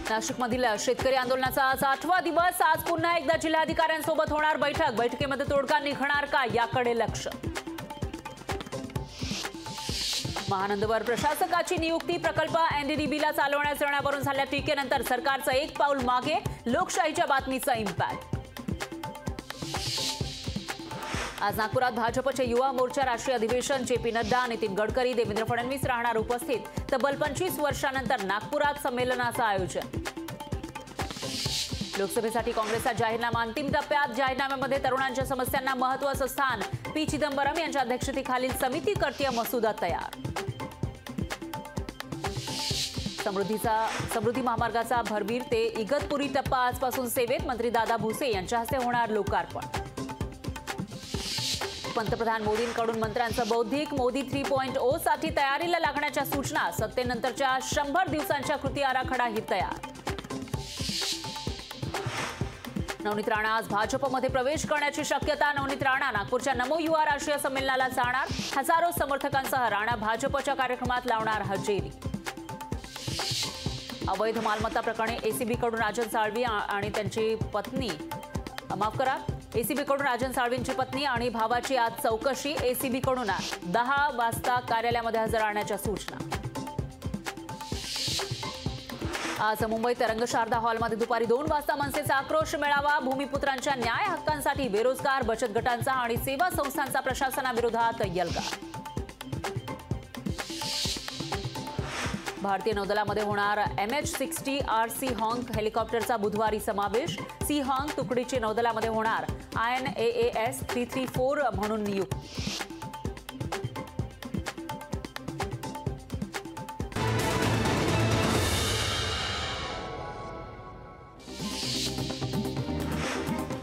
नाशिकमधील शेतकरी आंदोलनाचा आज 8वा दिवस। आज पुन्हा एकदा जिल्हाधिकाऱ्यांसोबत होणार बैठक। बैठकीमध्ये तोडगा निघणार का याकडे लक्ष। महानंदवर प्रशासकाची नियुक्ती। प्रकल्प एनडीडीबीला चालवण्यास येण्यावरून झालेल्या टीकेनंतर सरकारचं एक पाऊल मागे। लोकशाहीच्या बातमीचा इम्पॅक्ट। आज नागपुरात भाजपचे युवा मोर्चा राष्ट्रीय अधिवेशन। जेपी नड्डा, नितीन गडकरी, देवेंद्र फडणवीस राहणार उपस्थित। तब्बल 25 वर्षांनंतर नागपुरात संमेलनाचं आयोजन। लोकसभेसाठी काँग्रेसचा जाहीरनामा अंतिम टप्प्यात। जाहीरनाम्यामध्ये तरुणांच्या समस्यांना महत्त्वाचं स्थान। पी चिदंबरम यांच्या अध्यक्षतेखालील समिती करतीय मसुदा तयार। समृद्धी महामार्गाचा भरवीर ते इगतपुरी टप्पा आजपासून सेवेत। मंत्री दादा भुसे यांच्या हस्ते होणार लोकार्पण। पंतप्रधान मोदींकडून मंत्र्यांचं बौद्धिक। मोदी 3.0 साठी तयारीला लागण्याच्या सूचना। सत्तेनंतरच्या 100 दिवसांच्या कृती आराखडाही तयार। नवनीत राणा आज भाजपमध्ये प्रवेश करण्याची शक्यता। नवनीत राणा नागपूरच्या नमो युवा राष्ट्रीय संमेलनाला जाणार। हजारो समर्थकांसह राणा भाजपच्या कार्यक्रमात लावणार हजेरी। अवैध मालमत्ता प्रकरणी एसीबीकडून राजन साळवी आणि त्यांची पत्नी एसीबीकडून राजन साळवींची पत्नी आणि भावाची आज चौकशी। एसीबीकडून 10 वाजता कार्यालयामध्ये हजर राहण्याच्या सूचना। आज मुंबईत रंगशारदा हॉलमध्ये दुपारी 2 वाजता मनसेचा आक्रोश मेळावा। भूमिपुत्रांच्या न्याय हक्कांसाठी बेरोजगार बचत गटांचा आणि सेवा संस्थांचा प्रशासनाविरोधात यल्गार। भारतीय नौदलामध्ये होणार MH-60 RC हॉंग हेलिकॉप्टरचा बुधवारी समावेश। सी हॉंग तुकडीची नौदलामध्ये होणार INAAS 334 म्हणून नियुक्ती।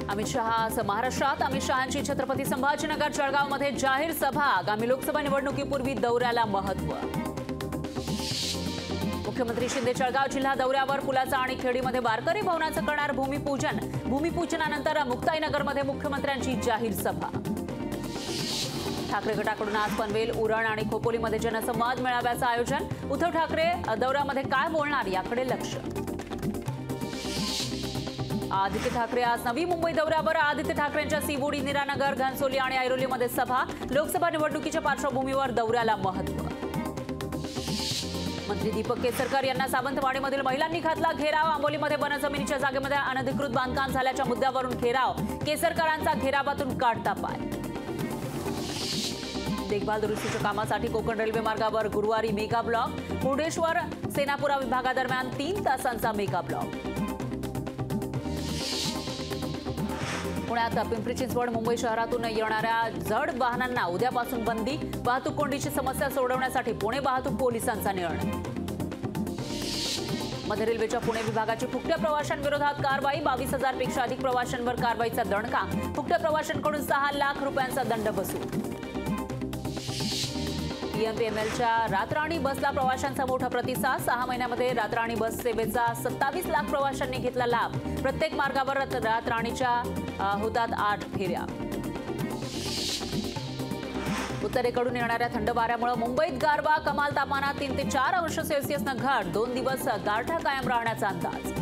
अमित शहा आज महाराष्ट्रात। अमित शहांची छत्रपती संभाजीनगर जळगावमध्ये जाहीर सभा। आगामी लोकसभा निवडणुकीपूर्वी दौऱ्याला महत्त्व। मुख्यमंत्री शिंदे जळगाव जिल्हा दौऱ्यावर। पुलाचा आणि खेडीमध्ये वारकरी भवनाचं करणार भूमिपूजन। भूमिपूजनानंतर मुक्ताईनगरमध्ये मुख्यमंत्र्यांची जाहीर सभा। ठाकरे गटाकडून आज पनवेल, उरण आणि खोपोलीमध्ये जनसंवाद मेळाव्याचं आयोजन। उद्धव ठाकरे दौऱ्यामध्ये काय बोलणार याकडे लक्ष। आदित्य ठाकरे आज नवी मुंबई दौऱ्यावर। आदित्य ठाकरेंच्या सिवोडी, निरानगर, घनसोली आणि ऐरोलीमध्ये सभा। लोकसभा निवडणुकीच्या पार्श्वभूमीवर दौऱ्याला महत्त्व। मंत्री दीपक केसरकर यांना सावंतवाडीमधील महिलांनी घातला घेराव। आंबोलीमध्ये वनजमिनीच्या जागेमध्ये अनधिकृत बांधकाम झाल्याच्या मुद्द्यावरून घेराव। केसरकरांचा घेरावातून काढता पाय। देखभाल दुरुस्तीच्या कामासाठी कोकण रेल्वे मार्गावर गुरुवारी मेगा ब्लॉक। मुर्डेश्वर सेनापुरा विभागादरम्यान 3 तासांचा मेगा ब्लॉक। पुण्यात पिंपरी चिंचवड, मुंबई शहरातून येणाऱ्या जड वाहनांना उद्यापासून बंदी। वाहतूक कोंडीची समस्या सोडवण्यासाठी पुणे वाहतूक पोलिसांचा निर्णय। मध्य रेल्वेच्या पुणे विभागाची फुकट्या प्रवाशांविरोधात कारवाई। 22,000 पेक्षा अधिक प्रवाशांवर कारवाईचा दणका। फुकट्या प्रवाशांकडून 6 लाख रुपयांचा दंड वसूल। PMPMLच्या रातराणी बसला प्रवाशांचा मोठा प्रतिसाद। 6 महिन्यामध्ये रातराणी बस सेवेचा 27 लाख प्रवाशांनी घेतला लाभ। प्रत्येक मार्गावर रातराणीच्या होतात 8 फेऱ्या। उत्तरेकडून येणाऱ्या थंड वाऱ्यामुळे मुंबईत गारवा। कमाल तापमानात 3 ते 4 अंश सेल्सिअसनं घट। 2 दिवस गारठा कायम राहण्याचा अंदाज।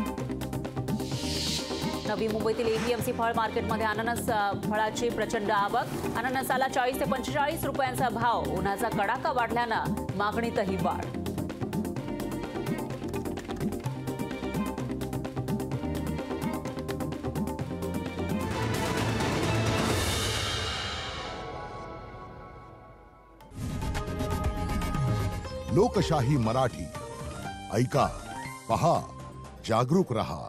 नवी मुंबईतील APMC फळ मार्केटमध्ये अननस फळाची प्रचंड आवक। अननसाला 40 ते 45 रुपयांचा भाव। उन्हाचा कडाका वाढल्यानं मागणीतही वाढ। लोकशाही मराठी ऐका, पहा, जागरूक रहा।